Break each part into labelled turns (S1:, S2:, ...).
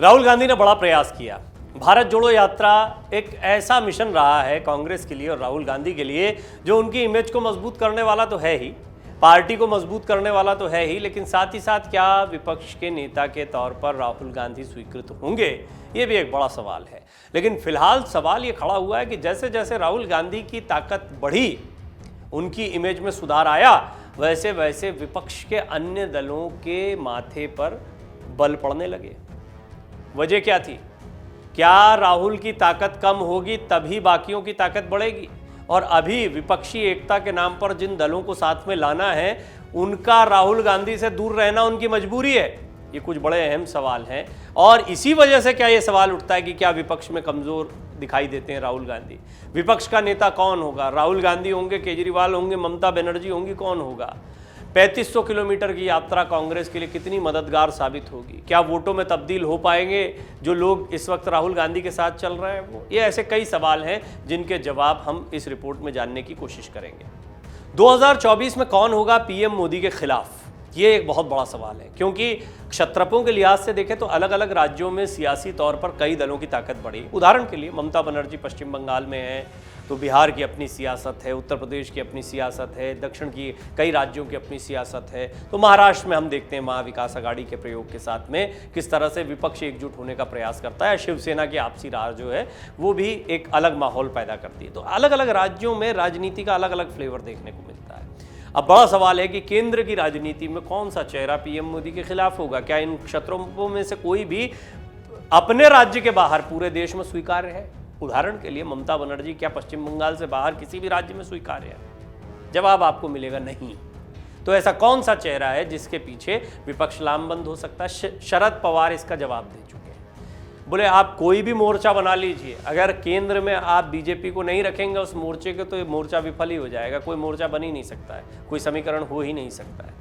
S1: राहुल गांधी ने बड़ा प्रयास किया। भारत जोड़ो यात्रा एक ऐसा मिशन रहा है कांग्रेस के लिए और राहुल गांधी के लिए जो उनकी इमेज को मजबूत करने वाला तो है ही, पार्टी को मजबूत करने वाला तो है ही, लेकिन साथ ही साथ क्या विपक्ष के नेता के तौर पर राहुल गांधी स्वीकृत होंगे, ये भी एक बड़ा सवाल है। लेकिन फिलहाल सवाल ये खड़ा हुआ है कि जैसे जैसे राहुल गांधी की ताकत बढ़ी, उनकी इमेज में सुधार आया, वैसे वैसे विपक्ष के अन्य दलों के माथे पर बल पड़ने लगे। वजह क्या थी? क्या राहुल की ताकत कम होगी तभी बाकियों की ताकत बढ़ेगी? और अभी विपक्षी एकता के नाम पर जिन दलों को साथ में लाना है, उनका राहुल गांधी से दूर रहना उनकी मजबूरी है। ये कुछ बड़े अहम सवाल हैं और इसी वजह से क्या ये सवाल उठता है कि क्या विपक्ष में कमजोर दिखाई देते हैं राहुल गांधी? विपक्ष का नेता कौन होगा? राहुल गांधी होंगे, केजरीवाल होंगे, ममता बनर्जी होंगी, कौन होगा? 3500 किलोमीटर की यात्रा कांग्रेस के लिए कितनी मददगार साबित होगी? क्या वोटों में तब्दील हो पाएंगे जो लोग इस वक्त राहुल गांधी के साथ चल रहे हैं वो? ये ऐसे कई सवाल हैं जिनके जवाब हम इस रिपोर्ट में जानने की कोशिश करेंगे। 2024 में कौन होगा पीएम मोदी के खिलाफ? ये एक बहुत बड़ा सवाल है, क्योंकि क्षत्रपों के लिहाज से देखें तो अलग अलग राज्यों में सियासी तौर पर कई दलों की ताकत बढ़ी। उदाहरण के लिए ममता बनर्जी पश्चिम बंगाल में है तो बिहार की अपनी सियासत है, उत्तर प्रदेश की अपनी सियासत है, दक्षिण की कई राज्यों की अपनी सियासत है। तो महाराष्ट्र में हम देखते हैं महाविकास आघाड़ी के प्रयोग के साथ में किस तरह से विपक्ष एकजुट होने का प्रयास करता है। शिवसेना की आपसी राह जो है वो भी एक अलग माहौल पैदा करती है। तो अलग अलग राज्यों में राजनीति का अलग अलग फ्लेवर देखने को मिलता है। अब बड़ा सवाल है कि केंद्र की राजनीति में कौन सा चेहरा पीएम मोदी के खिलाफ होगा? क्या इन क्षत्रों में से कोई भी अपने राज्य के बाहर पूरे देश में स्वीकार्य है? उदाहरण के लिए ममता बनर्जी क्या पश्चिम बंगाल से बाहर किसी भी राज्य में स्वीकार्य है? जवाब आपको मिलेगा नहीं। तो ऐसा कौन सा चेहरा है जिसके पीछे विपक्ष लामबंद हो सकता है? शरद पवार इसका जवाब दे चुके हैं। बोले आप कोई भी मोर्चा बना लीजिए, अगर केंद्र में आप बीजेपी को नहीं रखेंगे उस मोर्चे के, तो ये मोर्चा विफल ही हो जाएगा। कोई मोर्चा बन ही नहीं सकता है, कोई समीकरण हो ही नहीं सकता है।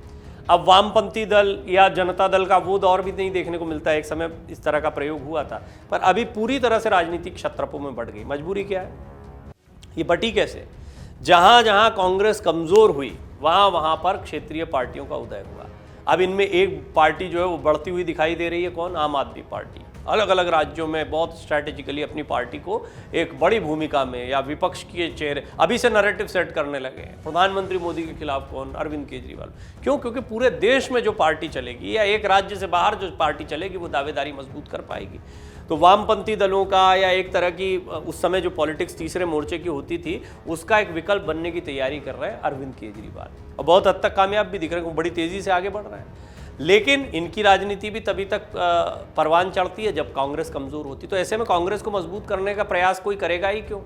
S1: अब वामपंथी दल या जनता दल का वो दौर भी नहीं देखने को मिलता है। एक समय इस तरह का प्रयोग हुआ था, पर अभी पूरी तरह से राजनीतिक क्षत्रपों में बढ़ गई। मजबूरी क्या है? ये बटी कैसे? जहां जहां कांग्रेस कमजोर हुई वहां वहां पर क्षेत्रीय पार्टियों का उदय हुआ। अब इनमें एक पार्टी जो है वो बढ़ती हुई दिखाई दे रही है। कौन? आम आदमी पार्टी। अलग अलग राज्यों में बहुत स्ट्रैटेजिकली अपनी पार्टी को एक बड़ी भूमिका में या विपक्ष के चेहरे अभी से नैरेटिव सेट करने लगे हैं। प्रधानमंत्री मोदी के खिलाफ कौन? अरविंद केजरीवाल। क्यों? क्योंकि पूरे देश में जो पार्टी चलेगी या एक राज्य से बाहर जो पार्टी चलेगी वो दावेदारी मजबूत कर पाएगी। तो वामपंथी दलों का या एक तरह की उस समय जो पॉलिटिक्स तीसरे मोर्चे की होती थी उसका एक विकल्प बनने की तैयारी कर रहे हैं अरविंद केजरीवाल, और बहुत हद तक कामयाब भी दिख रहे हैं, बड़ी तेजी से आगे बढ़ रहे हैं। लेकिन इनकी राजनीति भी तभी तक परवान चढ़ती है जब कांग्रेस कमजोर होती। तो ऐसे में कांग्रेस को मजबूत करने का प्रयास कोई करेगा ही क्यों,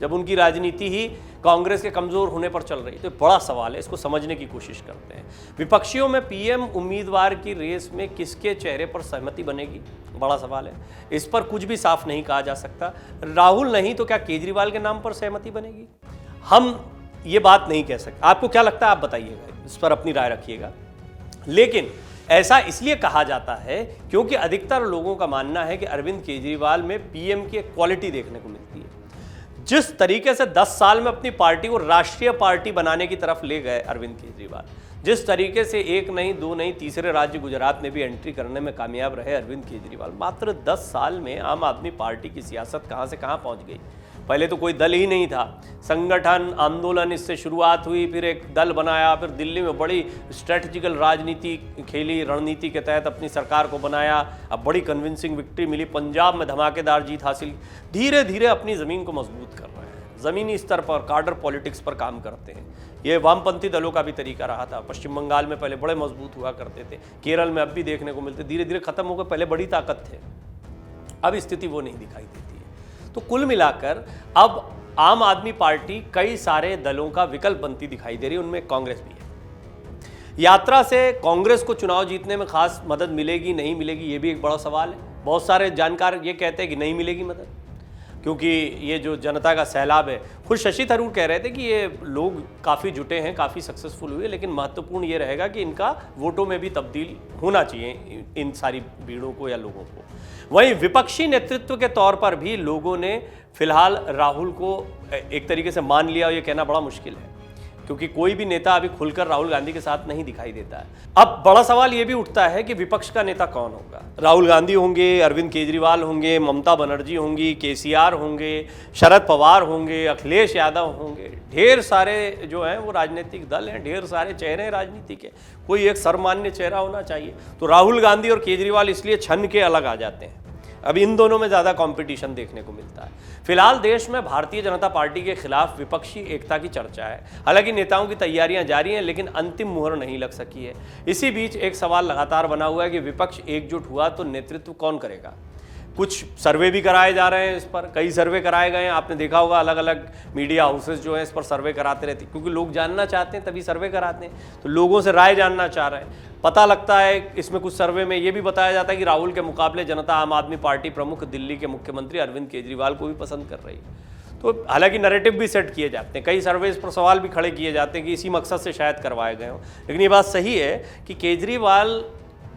S1: जब उनकी राजनीति ही कांग्रेस के कमजोर होने पर चल रही है? तो बड़ा सवाल है, इसको समझने की कोशिश करते हैं। विपक्षियों में पीएम उम्मीदवार की रेस में किसके चेहरे पर सहमति बनेगी? बड़ा सवाल है। इस पर कुछ भी साफ नहीं कहा जा सकता। राहुल नहीं तो क्या केजरीवाल के नाम पर सहमति बनेगी? हम ये बात नहीं कह सकते। आपको क्या लगता है आप बताइएगा, इस पर अपनी राय रखिएगा। लेकिन ऐसा इसलिए कहा जाता है क्योंकि अधिकतर लोगों का मानना है कि अरविंद केजरीवाल में पीएम की क्वालिटी देखने को मिलती है। जिस तरीके से 10 साल में अपनी पार्टी को राष्ट्रीय पार्टी बनाने की तरफ ले गए अरविंद केजरीवाल, जिस तरीके से एक नहीं दो नहीं तीसरे राज्य गुजरात में भी एंट्री करने में कामयाब रहे अरविंद केजरीवाल, मात्र 10 साल में आम आदमी पार्टी की सियासत कहां से कहां पहुंच गई। पहले तो कोई दल ही नहीं था, संगठन आंदोलन इससे शुरुआत हुई, फिर एक दल बनाया, फिर दिल्ली में बड़ी स्ट्रेटेजिकल राजनीति खेली, रणनीति के तहत अपनी सरकार को बनाया। अब बड़ी कन्विंसिंग विक्ट्री मिली, पंजाब में धमाकेदार जीत हासिल। धीरे धीरे अपनी ज़मीन को मजबूत कर रहे हैं, ज़मीनी स्तर पर कार्डर पॉलिटिक्स पर काम करते हैं। ये वामपंथी दलों का भी तरीका रहा था। पश्चिम बंगाल में पहले बड़े मजबूत हुआ करते थे, केरल में अब भी देखने को मिलते, धीरे धीरे खत्म हो गए। पहले बड़ी ताकत थे, अब स्थिति वो नहीं दिखाई देती है। तो कुल मिलाकर अब आम आदमी पार्टी कई सारे दलों का विकल्प बनती दिखाई दे रही है, उनमें कांग्रेस भी है। यात्रा से कांग्रेस को चुनाव जीतने में खास मदद मिलेगी नहीं मिलेगी, ये भी एक बड़ा सवाल है। बहुत सारे जानकार ये कहते हैं कि नहीं मिलेगी मदद, क्योंकि ये जो जनता का सैलाब है, खुद शशि थरूर कह रहे थे कि ये लोग काफ़ी जुटे हैं, काफ़ी सक्सेसफुल हुए, लेकिन महत्वपूर्ण ये रहेगा कि इनका वोटों में भी तब्दील होना चाहिए इन सारी भीड़ों को या लोगों को। वहीं विपक्षी नेतृत्व के तौर पर भी लोगों ने फिलहाल राहुल को एक तरीके से मान लिया, और ये कहना बड़ा मुश्किल है, क्योंकि कोई भी नेता अभी खुलकर राहुल गांधी के साथ नहीं दिखाई देता है। अब बड़ा सवाल ये भी उठता है कि विपक्ष का नेता कौन होगा। राहुल गांधी होंगे, अरविंद केजरीवाल होंगे, ममता बनर्जी होंगी, केसीआर होंगे, शरद पवार होंगे, अखिलेश यादव होंगे, ढेर सारे जो हैं वो राजनीतिक दल हैं, ढेर सारे चेहरे हैं राजनीति के, कोई एक सर्वमान्य चेहरा होना चाहिए। तो राहुल गांधी और केजरीवाल इसलिए छन के अलग आ जाते हैं। अब इन दोनों में ज़्यादा कंपटीशन देखने को मिलता है। फिलहाल देश में भारतीय जनता पार्टी के खिलाफ विपक्षी एकता की चर्चा है। हालांकि नेताओं की तैयारियां जारी हैं, लेकिन अंतिम मुहर नहीं लग सकी है। इसी बीच एक सवाल लगातार बना हुआ है कि विपक्ष एकजुट हुआ तो नेतृत्व कौन करेगा। कुछ सर्वे भी कराए जा रहे हैं, इस पर कई सर्वे कराए गए हैं। आपने देखा होगा अलग अलग मीडिया हाउसेस जो हैं इस पर सर्वे कराते रहते हैं, क्योंकि लोग जानना चाहते हैं तभी सर्वे कराते हैं। तो लोगों से राय जानना चाह रहे हैं। पता लगता है इसमें कुछ सर्वे में ये भी बताया जाता है कि राहुल के मुकाबले जनता आम आदमी पार्टी प्रमुख दिल्ली के मुख्यमंत्री अरविंद केजरीवाल को भी पसंद कर रही है। तो हालांकि नैरेटिव भी सेट किए जाते हैं, कई सर्वे इस पर सवाल भी खड़े किए जाते हैं कि इसी मकसद से शायद करवाए गए हों। लेकिन ये बात सही है कि केजरीवाल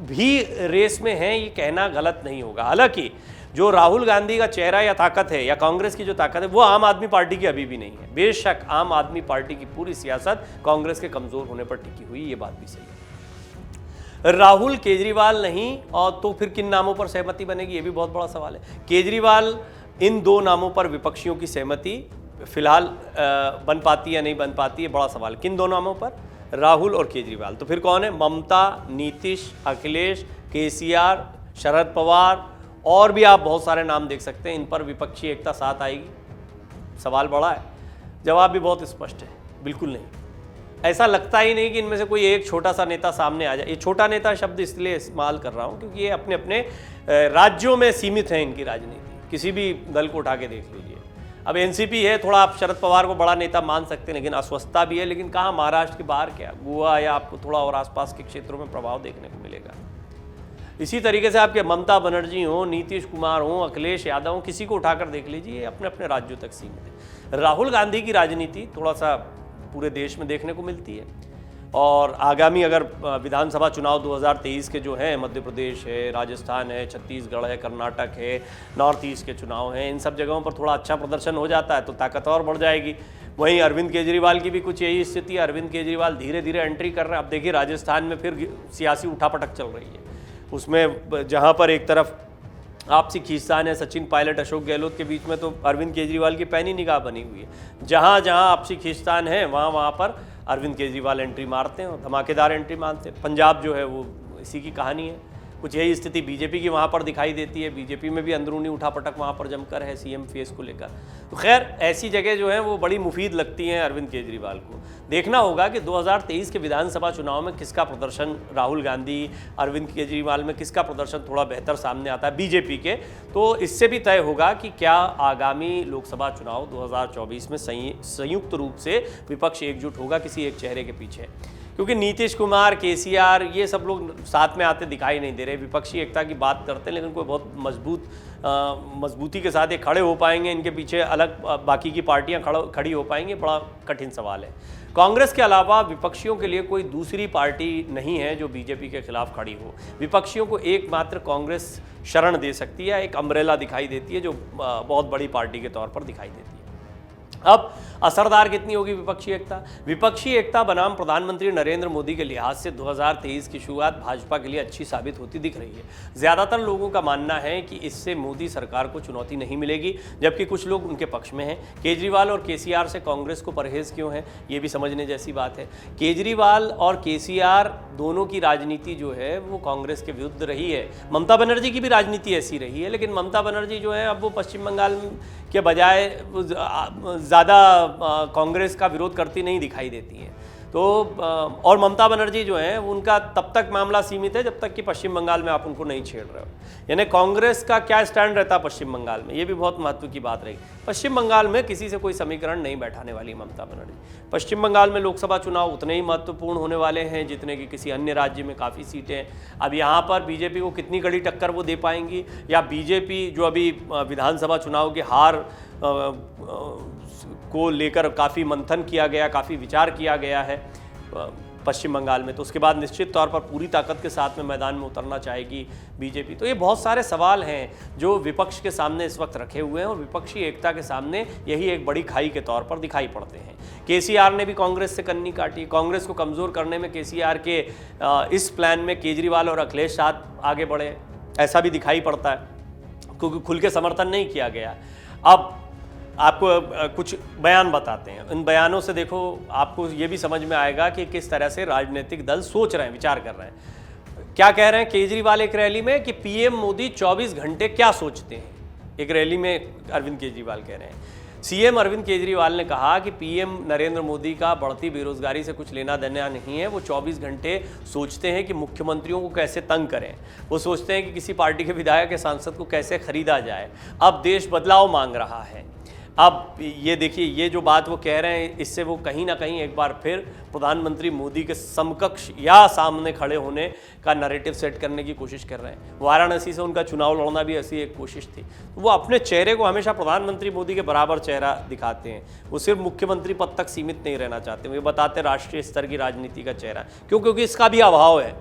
S1: भी रेस में हैं, ये कहना गलत नहीं होगा। हालांकि जो राहुल गांधी का चेहरा या ताकत है या कांग्रेस की जो ताकत है वो आम आदमी पार्टी की अभी भी नहीं है। बेशक आम आदमी पार्टी की पूरी सियासत कांग्रेस के कमजोर होने पर टिकी हुई, ये बात भी सही है। राहुल केजरीवाल नहीं और तो फिर किन नामों पर सहमति बनेगी, ये भी बहुत बड़ा सवाल है। केजरीवाल इन दो नामों पर विपक्षियों की सहमति फिलहाल बन पाती या नहीं बन पाती है, बड़ा सवाल। किन दो नामों पर, राहुल और केजरीवाल। तो फिर कौन है, ममता, नीतीश, अखिलेश, केसीआर, शरद पवार और भी आप बहुत सारे नाम देख सकते हैं। इन पर विपक्षी एकता साथ आएगी। सवाल बड़ा है, जवाब भी बहुत स्पष्ट है, बिल्कुल नहीं। ऐसा लगता ही नहीं कि इनमें से कोई एक छोटा सा नेता सामने आ जाए। ये छोटा नेता शब्द इसलिए इस्तेमाल कर रहा हूँ क्योंकि ये अपने अपने राज्यों में सीमित है इनकी राजनीति। किसी भी दल को उठा के देख लीजिए। अब एनसीपी है, थोड़ा आप शरद पवार को बड़ा नेता मान सकते हैं, लेकिन अस्वस्थता भी है। लेकिन कहाँ, महाराष्ट्र के बाहर क्या, गोवा या आपको थोड़ा और आसपास के क्षेत्रों में प्रभाव देखने को मिलेगा। इसी तरीके से आपके ममता बनर्जी हों, नीतीश कुमार हों, अखिलेश यादव हों, किसी को उठाकर देख लीजिए, अपने अपने राज्यों तक सीमित है। राहुल गांधी की राजनीति थोड़ा सा पूरे देश में देखने को मिलती है। और आगामी अगर विधानसभा चुनाव 2023 के जो हैं, मध्य प्रदेश है, राजस्थान है, छत्तीसगढ़ है, कर्नाटक है, नॉर्थ ईस्ट के चुनाव हैं, इन सब जगहों पर थोड़ा अच्छा प्रदर्शन हो जाता है तो ताकत और बढ़ जाएगी। वहीं अरविंद केजरीवाल की भी कुछ यही स्थिति है। अरविंद केजरीवाल धीरे धीरे एंट्री कर रहे हैं। अब देखिए राजस्थान में फिर सियासी उठापटक चल रही है। उसमें जहाँ पर एक तरफ आपसी खींचतान है सचिन पायलट, अशोक गहलोत के बीच में, तो अरविंद केजरीवाल की पैनी निगाह बनी हुई है। जहाँ जहाँ आपसी खींचतान है वहाँ पर अरविंद केजरीवाल एंट्री मारते हैं और धमाकेदार एंट्री मारते हैं। पंजाब जो है वो इसी की कहानी है। कुछ यही स्थिति बीजेपी की वहाँ पर दिखाई देती है। बीजेपी में भी अंदरूनी उठापटक वहाँ पर जमकर है सीएम फेस को लेकर। तो खैर ऐसी जगह जो है वो बड़ी मुफीद लगती हैं अरविंद केजरीवाल को। देखना होगा कि 2023 के विधानसभा चुनाव में किसका प्रदर्शन, राहुल गांधी, अरविंद केजरीवाल में किसका प्रदर्शन थोड़ा बेहतर सामने आता है बीजेपी के। तो इससे भी तय होगा कि क्या आगामी लोकसभा चुनाव 2024 में संयुक्त रूप से विपक्ष एकजुट होगा किसी एक चेहरे के पीछे। क्योंकि नीतीश कुमार, केसीआर, ये सब लोग साथ में आते दिखाई नहीं दे रहे। विपक्षी एकता की बात करते हैं लेकिन कोई बहुत मजबूती के साथ ये खड़े हो पाएंगे, इनके पीछे अलग बाकी की पार्टियां खड़ी हो पाएंगी, बड़ा कठिन सवाल है। कांग्रेस के अलावा विपक्षियों के लिए कोई दूसरी पार्टी नहीं है जो बीजेपी के खिलाफ खड़ी हो। विपक्षियों को एकमात्र कांग्रेस शरण दे सकती है, एक अम्ब्रेला दिखाई देती है जो बहुत बड़ी पार्टी के तौर पर दिखाई देती है। अब असरदार कितनी होगी विपक्षी एकता? विपक्षी एकता बनाम प्रधानमंत्री नरेंद्र मोदी के लिहाज से 2023 की शुरुआत भाजपा के लिए अच्छी साबित होती दिख रही है। ज़्यादातर लोगों का मानना है कि इससे मोदी सरकार को चुनौती नहीं मिलेगी, जबकि कुछ लोग उनके पक्ष में हैं। केजरीवाल और केसीआर से कांग्रेस को परहेज क्यों है, ये भी समझने जैसी बात है। केजरीवाल और केसीआर दोनों की राजनीति जो है वो कांग्रेस के विरुद्ध रही है। ममता बनर्जी की भी राजनीति ऐसी रही है, लेकिन ममता बनर्जी जो है अब वो पश्चिम बंगाल के बजाय ज़्यादा कांग्रेस का विरोध करती नहीं दिखाई देती हैं। तो और ममता बनर्जी जो है उनका तब तक मामला सीमित है जब तक कि पश्चिम बंगाल में आप उनको नहीं छेड़ रहे हो। यानी कांग्रेस का क्या स्टैंड रहता है पश्चिम बंगाल में, ये भी बहुत महत्व की बात रही। पश्चिम बंगाल में किसी से कोई समीकरण नहीं बैठाने वाली ममता बनर्जी। पश्चिम बंगाल में लोकसभा चुनाव उतने ही महत्वपूर्ण होने वाले हैं जितने कि किसी अन्य राज्य में काफ़ी सीटें हैं। अब यहाँ पर बीजेपी को कितनी कड़ी टक्कर वो दे पाएंगी, या बीजेपी जो अभी विधानसभा चुनाव की हार को लेकर काफ़ी मंथन किया गया, काफ़ी विचार किया गया है, पश्चिम बंगाल में, तो उसके बाद निश्चित तौर पर पूरी ताकत के साथ में मैदान में उतरना चाहेगी बीजेपी। तो ये बहुत सारे सवाल हैं जो विपक्ष के सामने इस वक्त रखे हुए हैं और विपक्षी एकता के सामने यही एक बड़ी खाई के तौर पर दिखाई पड़ते हैं। केसीआर ने भी कांग्रेस से कन्नी काटी। कांग्रेस को कमज़ोर करने में केसीआर के इस प्लान में केजरीवाल और अखिलेश यादव आगे बढ़े, ऐसा भी दिखाई पड़ता है, क्योंकि खुल के समर्थन नहीं किया गया। अब आपको कुछ बयान बताते हैं, इन बयानों से देखो आपको ये भी समझ में आएगा कि किस तरह से राजनीतिक दल सोच रहे हैं, विचार कर रहे हैं। क्या कह रहे हैं केजरीवाल एक रैली में कि पीएम मोदी 24 घंटे क्या सोचते हैं। एक रैली में अरविंद केजरीवाल कह रहे हैं, सीएम अरविंद केजरीवाल ने कहा कि पीएम नरेंद्र मोदी का बढ़ती बेरोजगारी से कुछ लेना देना नहीं है। वो 24 घंटे सोचते हैं कि मुख्यमंत्रियों को कैसे तंग करें। वो सोचते हैं कि किसी पार्टी के विधायक या सांसद को कैसे खरीदा जाए। अब देश बदलाव मांग रहा है। अब ये देखिए, ये जो बात वो कह रहे हैं, इससे वो कहीं ना कहीं एक बार फिर प्रधानमंत्री मोदी के समकक्ष या सामने खड़े होने का नैरेटिव सेट करने की कोशिश कर रहे हैं। वाराणसी से उनका चुनाव लड़ना भी ऐसी एक कोशिश थी। वो अपने चेहरे को हमेशा प्रधानमंत्री मोदी के बराबर चेहरा दिखाते हैं। वो सिर्फ मुख्यमंत्री पद तक सीमित नहीं रहना चाहते, वो बताते राष्ट्रीय स्तर की राजनीति का चेहरा, क्योंकि इसका भी अभाव है।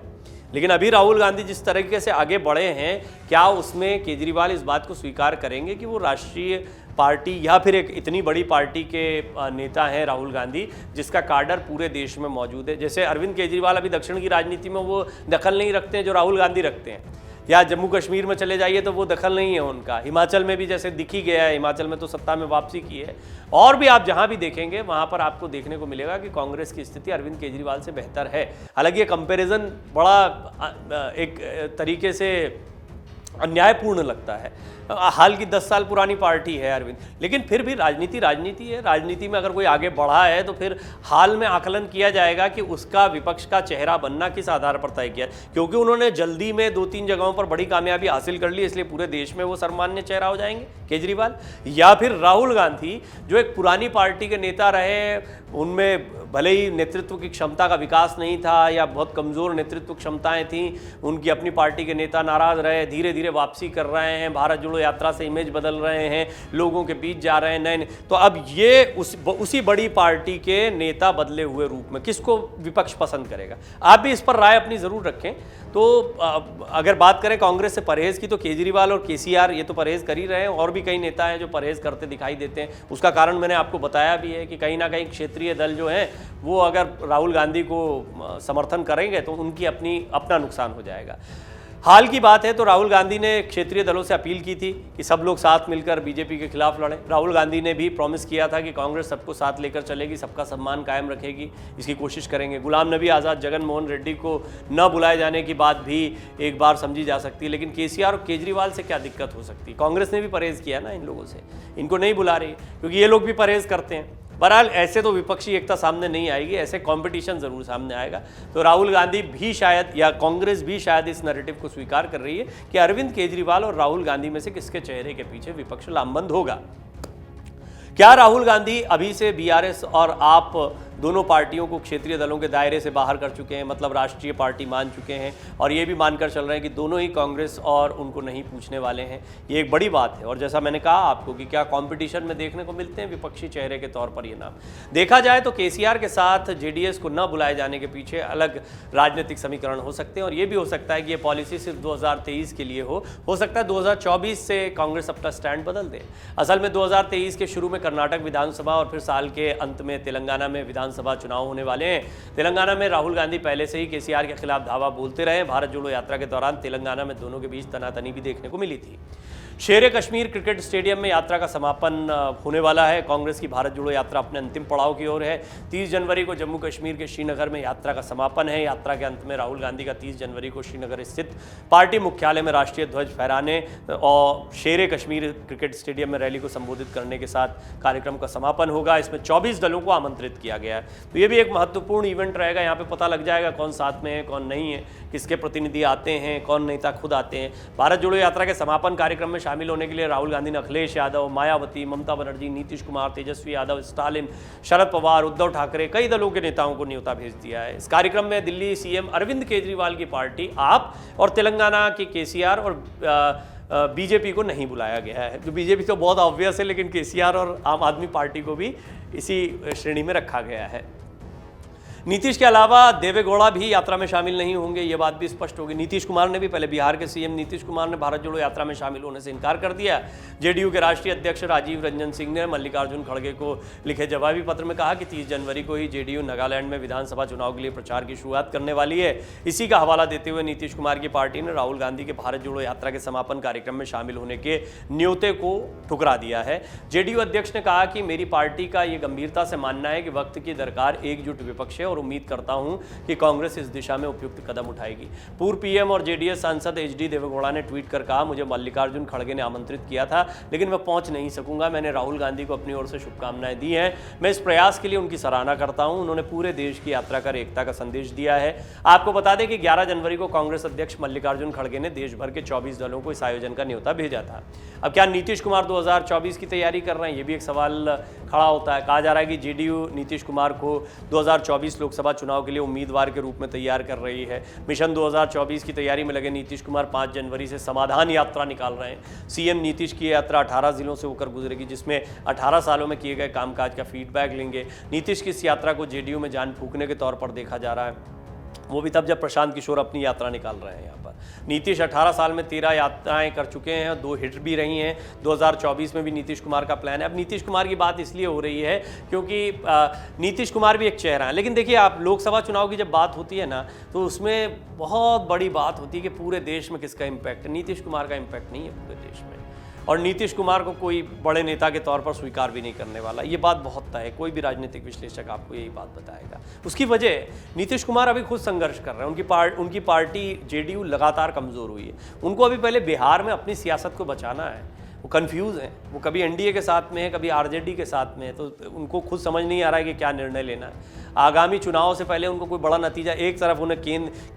S1: लेकिन अभी राहुल गांधी जिस तरीके से आगे बढ़े हैं, क्या उसमें केजरीवाल इस बात को स्वीकार करेंगे कि वो राष्ट्रीय पार्टी या फिर एक इतनी बड़ी पार्टी के नेता हैं राहुल गांधी, जिसका काडर पूरे देश में मौजूद है। जैसे अरविंद केजरीवाल अभी दक्षिण की राजनीति में वो दखल नहीं रखते हैं जो राहुल गांधी रखते हैं, या जम्मू कश्मीर में चले जाइए तो वो दखल नहीं है उनका। हिमाचल में भी जैसे दिख ही गया है, हिमाचल में तो सत्ता में वापसी की है। और भी आप जहां भी देखेंगे वहां पर आपको देखने को मिलेगा कि कांग्रेस की स्थिति अरविंद केजरीवाल से बेहतर है। हालांकि ये कंपैरिजन बड़ा एक तरीके से अन्यायपूर्ण लगता है। हाल की 10 साल पुरानी पार्टी है अरविंद, लेकिन फिर भी राजनीति राजनीति है। राजनीति में अगर कोई आगे बढ़ा है तो फिर हाल में आकलन किया जाएगा कि उसका विपक्ष का चेहरा बनना किस आधार पर तय किया। क्योंकि उन्होंने जल्दी में 2-3 जगहों पर बड़ी कामयाबी हासिल कर ली, इसलिए पूरे देश में वो सर्वमान्य चेहरा हो जाएंगे केजरीवाल। या फिर राहुल गांधी जो एक पुरानी पार्टी के नेता रहे, उनमें भले ही नेतृत्व की क्षमता का विकास नहीं था या बहुत कमज़ोर नेतृत्व क्षमताएं थीं, उनकी अपनी पार्टी के नेता नाराज़ रहे, धीरे धीरे वापसी कर रहे हैं, भारत जोड़ो यात्रा से इमेज बदल रहे हैं, लोगों के बीच जा रहे हैं नए। तो अब ये उसी बड़ी पार्टी के नेता बदले हुए रूप में किसको विपक्ष पसंद करेगा? आप भी इस पर राय अपनी ज़रूर रखें। तो अगर बात करें कांग्रेस से परहेज़ की, तो केजरीवाल और केसीआर ये तो परहेज़ कर ही रहे हैं, और भी कई नेता हैं जो परहेज़ करते दिखाई देते हैं। उसका कारण मैंने आपको बताया भी है कि कहीं ना कहीं क्षेत्रीय दल जो हैं वो अगर राहुल गांधी को समर्थन करेंगे तो उनकी अपना नुकसान हो जाएगा। हाल की बात है तो राहुल गांधी ने क्षेत्रीय दलों से अपील की थी कि सब लोग साथ मिलकर बीजेपी के खिलाफ लड़ें। राहुल गांधी ने भी प्रॉमिस किया था कि कांग्रेस सबको साथ लेकर चलेगी, सबका सम्मान कायम रखेगी, इसकी कोशिश करेंगे। गुलाम नबी आज़ाद, जगन मोहन रेड्डी को न बुलाए जाने की बात भी एक बार समझी जा सकती है, लेकिन केसीआर और केजरीवाल से क्या दिक्कत हो सकती है? कांग्रेस ने भी परहेज़ किया ना इन लोगों से, इनको नहीं बुला रही क्योंकि ये लोग भी परहेज़ करते हैं। बहरहाल ऐसे तो विपक्षी एकता सामने नहीं आएगी, ऐसे कंपटीशन जरूर सामने आएगा। तो राहुल गांधी भी शायद या कांग्रेस भी शायद इस नैरेटिव को स्वीकार कर रही है कि अरविंद केजरीवाल और राहुल गांधी में से किसके चेहरे के पीछे विपक्ष लामबंद होगा। क्या राहुल गांधी अभी से बीआरएस और आप दोनों पार्टियों को क्षेत्रीय दलों के दायरे से बाहर कर चुके हैं, मतलब राष्ट्रीय पार्टी मान चुके हैं, और ये भी मानकर चल रहे हैं कि दोनों ही कांग्रेस और उनको नहीं पूछने वाले हैं? ये एक बड़ी बात है। और जैसा मैंने कहा आपको कि क्या कंपटीशन में देखने को मिलते हैं विपक्षी चेहरे के तौर पर ये नाम। देखा जाए तो केसीआर के साथ जेडीएस को न बुलाए जाने के पीछे अलग राजनीतिक समीकरण हो सकते हैं, और ये भी हो सकता है कि ये पॉलिसी सिर्फ 2023 के लिए हो सकता है 2024 से कांग्रेस अपना स्टैंड बदल दे। असल में 2023 के शुरू में कर्नाटक विधानसभा और फिर साल के अंत में तेलंगाना में विधानसभा चुनाव होने वाले हैं। तेलंगाना में राहुल गांधी पहले से ही केसीआर के खिलाफ धावा बोलते रहे। भारत जोड़ो यात्रा के दौरान तेलंगाना में दोनों के बीच तनातनी भी देखने को मिली थी। शेर कश्मीर क्रिकेट स्टेडियम में यात्रा का समापन होने वाला है। कांग्रेस की भारत जोड़ो यात्रा अपने अंतिम पड़ाव की ओर है। 30 जनवरी को जम्मू कश्मीर के श्रीनगर में यात्रा का समापन है। यात्रा के अंत में राहुल गांधी का 30 जनवरी को श्रीनगर स्थित पार्टी मुख्यालय में राष्ट्रीय ध्वज फहराने और शेर कश्मीर क्रिकेट स्टेडियम में रैली को संबोधित करने के साथ कार्यक्रम का समापन होगा। इसमें 24 दलों को आमंत्रित किया गया है। तो ये भी एक महत्वपूर्ण इवेंट रहेगा। यहाँ पे पता लग जाएगा कौन साथ में है, कौन नहीं है, किसके प्रतिनिधि आते हैं, कौन नेता खुद आते हैं। भारत जोड़ो यात्रा के समापन कार्यक्रम में शामिल होने के लिए राहुल गांधी ने अखिलेश यादव, मायावती, ममता बनर्जी, नीतीश कुमार, तेजस्वी यादव, स्टालिन, शरद पवार, उद्धव ठाकरे, कई दलों के नेताओं को न्योता भेज दिया है। इस कार्यक्रम में दिल्ली सीएम अरविंद केजरीवाल की पार्टी आप और तेलंगाना की केसीआर और बीजेपी को नहीं बुलाया गया है। जो बीजेपी तो बहुत ऑब्वियस है, लेकिन केसीआर और आम आदमी पार्टी को भी इसी श्रेणी में रखा गया है। नीतीश के अलावा देवेगौड़ा भी यात्रा में शामिल नहीं होंगे, ये बात भी स्पष्ट होगी। नीतीश कुमार ने भी पहले, बिहार के सीएम नीतीश कुमार ने भारत जोड़ो यात्रा में शामिल होने से इनकार कर दिया। जेडीयू के राष्ट्रीय अध्यक्ष राजीव रंजन सिंह ने मल्लिकार्जुन खड़गे को लिखे जवाबी पत्र में कहा कि 30 जनवरी को ही जेडीयू नागालैंड में विधानसभा चुनाव के लिए प्रचार की शुरुआत करने वाली है। इसी का हवाला देते हुए नीतीश कुमार की पार्टी ने राहुल गांधी के भारत जोड़ो यात्रा के समापन कार्यक्रम में शामिल होने के न्योते को ठुकरा दिया है। जेडीयू अध्यक्ष ने कहा कि मेरी पार्टी का यह गंभीरता से मानना है कि वक्त की दरकार एकजुट विपक्ष है और उम्मीद करता हूं कि कांग्रेस इस दिशा में उपयुक्त कदम उठाएगी। पूर्व पीएम और जेडीएस सांसद एचडी देवेगौड़ा ने ट्वीट कर कहा, मुझे मल्लिकार्जुन खड़गे ने आमंत्रित किया था लेकिन मैं पहुंच नहीं सकूंगा। मैंने राहुल गांधी को अपनी ओर से शुभकामनाएं दी हैं। मैं इस प्रयास के लिए उनकी सराहना करता हूं। उन्होंने पूरे देश की यात्रा कर एकता का संदेश दिया है। आपको बता दें कि 11 जनवरी को कांग्रेस अध्यक्ष मल्लिकार्जुन खड़गे ने देश भर के 24 दलों को इस आयोजन का न्योता भेजा था। अब क्या नीतीश कुमार 2024 की तैयारी कर रहे हैं, ये भी एक सवाल खड़ा होता है। कहा जा रहा है कि जेडीयू नीतीश कुमार को 2024 लोकसभा चुनाव के लिए उम्मीदवार के रूप में तैयार कर रही है। मिशन 2024 की तैयारी में लगे नीतीश कुमार 5 जनवरी से समाधान यात्रा निकाल रहे हैं। सीएम नीतीश की यात्रा 18 जिलों से होकर गुजरेगी, जिसमें 18 सालों में किए गए कामकाज का फीडबैक लेंगे। नीतीश की इस यात्रा को जेडीयू में जान फूंकने के तौर पर देखा जा रहा है, वो भी तब जब प्रशांत किशोर अपनी यात्रा निकाल रहे हैं। यहाँ पर नीतीश 18 साल में 13 यात्राएं कर चुके हैं, 2 हिट भी रही हैं। 2024 में भी नीतीश कुमार का प्लान है। अब नीतीश कुमार की बात इसलिए हो रही है क्योंकि नीतीश कुमार भी एक चेहरा है। लेकिन देखिए, आप लोकसभा चुनाव की जब बात होती है ना, तो उसमें बहुत बड़ी बात होती है कि पूरे देश में किसका इम्पैक्ट है। नीतीश कुमार का इम्पैक्ट नहीं है पूरे देश में, और नीतीश कुमार को कोई बड़े नेता के तौर पर स्वीकार भी नहीं करने वाला। ये बात बहुत तय है, कोई भी राजनीतिक विश्लेषक आपको यही बात बताएगा। उसकी वजह नीतीश कुमार अभी खुद संघर्ष कर रहे हैं। उनकी पार्टी जेडीयू लगातार कमज़ोर हुई है। उनको अभी पहले बिहार में अपनी सियासत को बचाना है। वो कंफ्यूज हैं, वो कभी एनडीए के साथ में है, कभी आरजेडी के साथ में है, तो उनको खुद समझ नहीं आ रहा है कि क्या निर्णय लेना है। आगामी चुनाव से पहले उनको कोई बड़ा नतीजा, एक तरफ उन्हें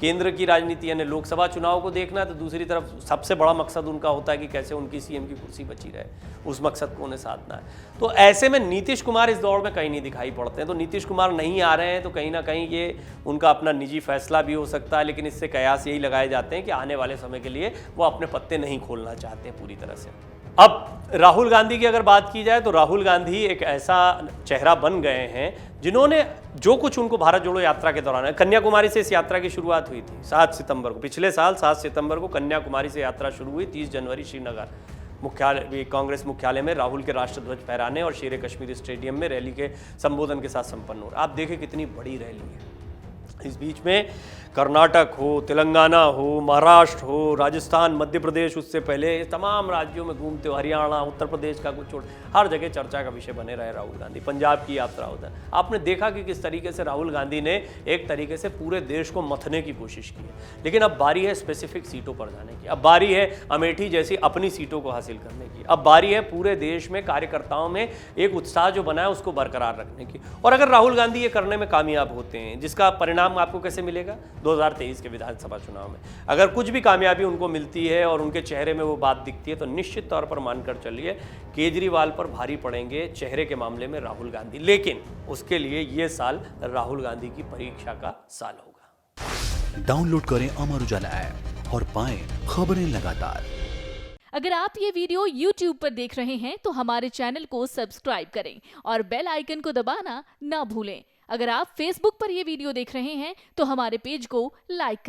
S1: केंद्र की राजनीति यानी लोकसभा चुनाव को देखना है, तो दूसरी तरफ सबसे बड़ा मकसद उनका होता है कि कैसे उनकी सीएम की कुर्सी बची रहे, उस मकसद को उन्हें साधना है। तो ऐसे में नीतीश कुमार इस दौड़ में कहीं नहीं दिखाई पड़ते हैं। तो नीतीश कुमार नहीं आ रहे हैं तो कहीं ना कहीं ये उनका अपना निजी फैसला भी हो सकता है, लेकिन इससे कयास यही लगाए जाते हैं कि आने वाले समय के लिए वो अपने पत्ते नहीं खोलना चाहते पूरी तरह से। अब राहुल गांधी की अगर बात की जाए तो राहुल गांधी एक ऐसा चेहरा बन गए हैं जिन्होंने जो कुछ उनको भारत जोड़ो यात्रा के दौरान, कन्याकुमारी से इस यात्रा की शुरुआत हुई थी 7 सितंबर को, पिछले साल 7 सितंबर को कन्याकुमारी से यात्रा शुरू हुई। 30 जनवरी श्रीनगर मुख्यालय, कांग्रेस मुख्यालय में राहुल के राष्ट्रध्वज फहराने और शेर कश्मीर स्टेडियम में रैली के संबोधन के साथ संपन्न हो रहा। आप देखें कितनी बड़ी रैली है। इस बीच में कर्नाटक हो, तेलंगाना हो, महाराष्ट्र हो, राजस्थान, मध्य प्रदेश, उससे पहले तमाम राज्यों में घूमते हो, हरियाणा, उत्तर प्रदेश का कुछ छोड़, हर जगह चर्चा का विषय बने रहे राहुल गांधी। पंजाब की यात्रा होता है। आपने देखा कि किस तरीके से राहुल गांधी ने एक तरीके से पूरे देश को मथने की कोशिश की है। लेकिन अब बारी है स्पेसिफिक सीटों पर जाने की। अब बारी है अमेठी जैसी अपनी सीटों को हासिल करने की। अब बारी है पूरे देश में कार्यकर्ताओं में एक उत्साह जो बना है उसको बरकरार रखने की। और अगर राहुल गांधी ये करने में कामयाब होते हैं, जिसका परिणाम आपको कैसे मिलेगा 2023 के विधानसभा चुनाव में, अगर कुछ भी कामयाबी उनको मिलती है और उनके चेहरे में वो बात दिखती है, तो निश्चित तौर पर मानकर चलिए केजरीवाल पर भारी पड़ेंगे चेहरे के मामले में राहुल गांधी। लेकिन उसके लिए ये साल राहुल गांधी की परीक्षा का साल होगा।
S2: डाउनलोड करें अमर उजाला ऐप और पाएं खबरें लगातार।
S3: अगर आप ये वीडियो YouTube पर देख रहे हैं तो हमारे चैनल को सब्सक्राइब करें और बेल आइकन को दबाना ना भूलें। अगर आप Facebook पर ये वीडियो देख रहे हैं तो हमारे पेज को लाइक करें।